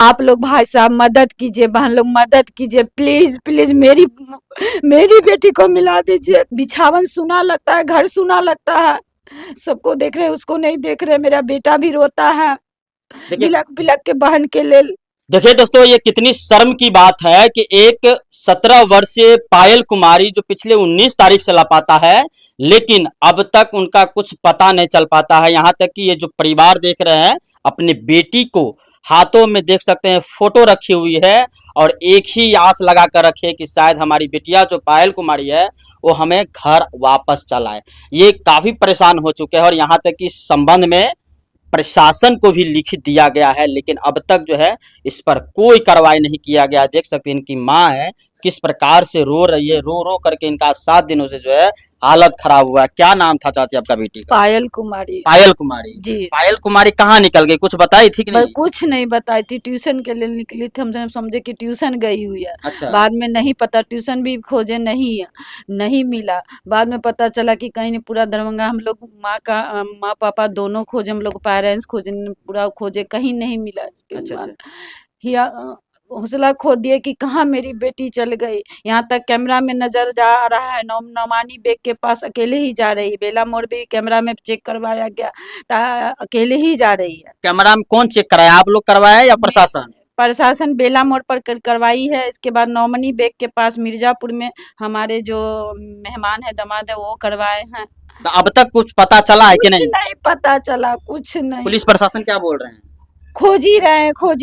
आप लोग भाई साहब मदद कीजिए, बहन लोग मदद कीजिए, प्लीज प्लीज मेरी बेटी को मिला दीजिए। बिछावन सुना लगता है, घर सुना लगता है, सबको देख रहे उसको नहीं देख रहे। मेरा बेटा भी रोता है देखिए बिलक बिलक के बहन के लेल। देखिए दोस्तों, ये कितनी शर्म की बात है कि एक 17 वर्षीय पायल कुमारी जो पिछले 19 तारीख से लापता है, लेकिन अब तक उनका कुछ पता नहीं चल पाता है। यहाँ तक कि ये जो परिवार देख रहे हैं, अपनी बेटी को हाथों में देख सकते हैं फोटो रखी हुई है और एक ही आस लगा कर रखे कि शायद हमारी बेटिया जो पायल कुमारी है वो हमें घर वापस चलाए। ये काफी परेशान हो चुके हैं और यहाँ तक कि इस संबंध में प्रशासन को भी लिखित दिया गया है, लेकिन अब तक जो है इस पर कोई कार्रवाई नहीं किया गया। देख सकते हैं इनकी माँ है किस प्रकार से रो रही है, रो रो करके इनका 7 दिनों से जो है हालत खराब हुआ है। क्या नाम था चाची आपका बेटी का? पायल कुमारी। पायल कुमारी जी। पायल कुमारी कहाँ निकल गई, कुछ बताई थी कि नहीं? कुछ नहीं बताई थी, ट्यूशन के लिए निकली थी, हम समझे कि ट्यूशन गई हुई है। अच्छा। बाद में नहीं पता, ट्यूशन भी खोजे नहीं मिला। बाद में पता चला कि कहीं नहीं, पूरा दरभंगा हम लोग माँ पापा दोनों खोजे, हम लोग पेरेंट्स खोजे, पूरा खोजे, कहीं नहीं मिला। अच्छा। हिया हौसला खो दिए कि कहाँ मेरी बेटी चल गई। यहाँ तक कैमरा में नजर जा रहा है, नौमानी बेग के पास अकेले ही जा रही है। बेला मोड़ भी कैमरा में चेक करवाया गया, अकेले ही जा रही है। कैमरा में कौन चेक कराया, आप लोग करवाया या प्रशासन? प्रशासन बेला मोड़ पर करवाई है। इसके बाद नौमनी बेग के पास मिर्जापुर में हमारे जो मेहमान है, दामाद है, वो करवाए हैं। तो अब तक कुछ पता चला है कि नहीं? नहीं पता चला, कुछ नहीं। पुलिस प्रशासन क्या बोल रहे हैं? खोज ही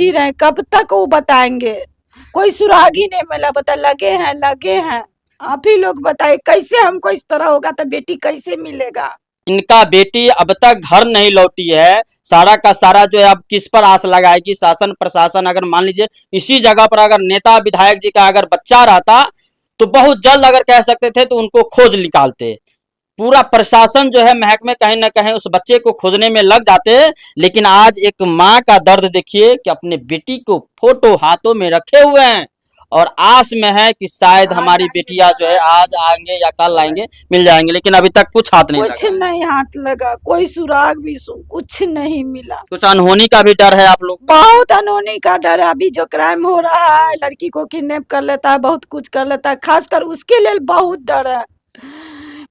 रहे, कब तक वो बताएंगे? कोई सुराग ही नहीं मिला। बता, लगे हैं। आप ही लोग बताए, कैसे हमको इस तरह होगा तो बेटी कैसे मिलेगा? इनका बेटी अब तक घर नहीं लौटी है। सारा का सारा जो है अब किस पर आस लगाएगी शासन प्रशासन? अगर मान लीजिए इसी जगह पर अगर नेता विधायक जी का अगर बच्चा रहता तो बहुत जल्द अगर कह सकते थे तो उनको खोज निकालते। पूरा प्रशासन जो है महकमे कहीं ना कहीं उस बच्चे को खोजने में लग जाते। लेकिन आज एक माँ का दर्द देखिए कि अपने बेटी को फोटो हाथों में रखे हुए हैं और आस में है कि शायद हमारी बेटियां जो है आज आएंगे या कल आएंगे, मिल जाएंगे, लेकिन अभी तक कुछ हाथ नहीं कुछ लगा। नहीं हाथ लगा, कोई सुराग भी कुछ नहीं मिला। कुछ अनहोनी का भी डर है आप लोग? बहुत अनहोनी का डर है। अभी जो क्राइम हो रहा है, लड़की को किडनैप कर लेता है, बहुत कुछ कर लेता है, खासकर उसके लिए बहुत डर है।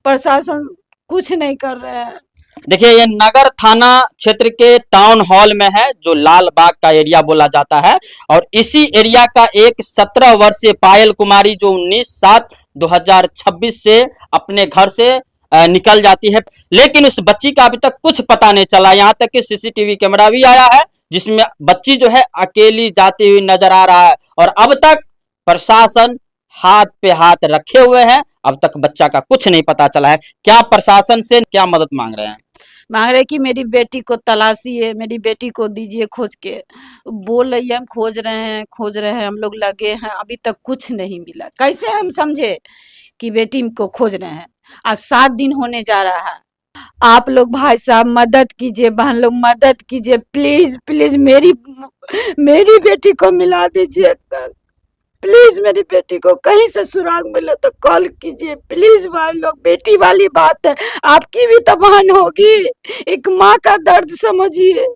प्रशासन कुछ नहीं कर रहे हैं। देखिए ये नगर थाना क्षेत्र के टाउन हॉल में है, जो लाल बाग का एरिया बोला जाता है, और इसी एरिया का एक 17 वर्षीय पायल कुमारी जो 19/7/2026 से अपने घर से निकल जाती है, लेकिन उस बच्ची का अभी तक कुछ पता नहीं चला। यहाँ तक कि सीसीटीवी कैमरा भी आया है जिसमें बच्ची जो है अकेली जाती हुई नजर आ रहा है और अब तक प्रशासन हाथ पे हाथ रखे हुए हैं। अब तक बच्चा का कुछ नहीं पता चला है। क्या प्रशासन से क्या मदद मांग रहे हैं? मांग रहे कि मेरी बेटी को तलाशिए, मेरी बेटी को दीजिए खोज के। बोल रही है हम खोज रहे हैं, हम लोग लगे हैं, अभी तक कुछ नहीं मिला। कैसे हम समझे कि बेटी को खोज रहे हैं? आज 7 दिन होने जा रहा है। आप लोग भाई साहब मदद कीजिए, बहन लोग मदद कीजिए, प्लीज प्लीज मेरी बेटी को मिला दीजिए। प्लीज मेरी बेटी को कहीं से सुराग मिले तो कॉल कीजिए प्लीज भाई लोग। बेटी वाली बात है, आपकी भी तो बहन होगी, एक माँ का दर्द समझिए।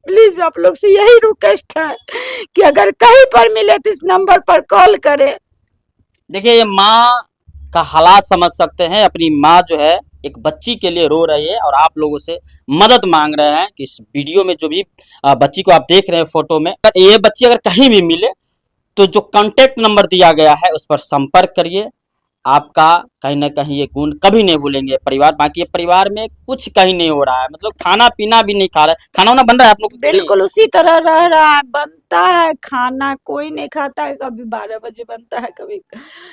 प्लीज आप लोग से यही रिक्वेस्ट है कि अगर कहीं पर मिले तो इस नंबर पर कॉल करें। देखिए ये माँ का हालात समझ सकते हैं। अपनी माँ जो है एक बच्ची के लिए रो रही है और आप लोगों से मदद मांग रहे हैं कि इस वीडियो में जो भी बच्ची को आप देख रहे हैं फोटो में, ये बच्ची अगर कहीं भी मिले तो जो कांटेक्ट नंबर दिया गया है उस पर संपर्क करिए। आपका कहीं ना कहीं ये गुण कभी नहीं भूलेंगे परिवार। बाकी ये परिवार में कुछ कहीं नहीं हो रहा है, मतलब खाना पीना भी नहीं खा रहा है। खाना वाना बन रहा है आप लोग? बिल्कुल उसी तरह रह रहा है, बनता है खाना, कोई नहीं खाता है। कभी 12 बजे बनता है, कभी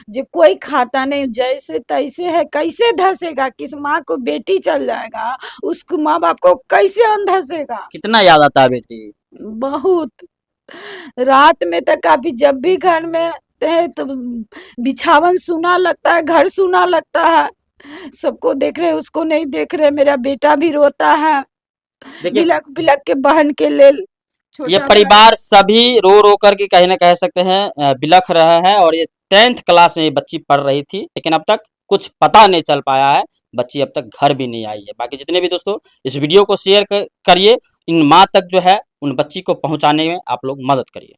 जो कोई खाता नहीं, जैसे तैसे है। कैसे धसेगा? किस माँ को बेटी चल जाएगा, उसको माँ बाप को कैसे धसेगा? कितना याद आता है बेटी? बहुत। रात में तो काफी, जब भी घर में है तो बिछावन सुना लगता है, घर सुना लगता है, सबको देख रहे उसको नहीं देख रहे। मेरा बेटा भी रोता है बिलक बिलक के बहन के लेल। ये परिवार सभी रो रो करके कहीं ना कह सकते हैं बिलख रहे हैं। और ये 10th क्लास में ये बच्ची पढ़ रही थी, लेकिन अब तक कुछ पता नहीं चल पाया है। बच्ची अब तक घर भी नहीं आई है। बाकी जितने भी दोस्तों इस वीडियो को शेयर करिए, इन माँ तक जो है उन बच्ची को पहुंचाने में आप लोग मदद करिए।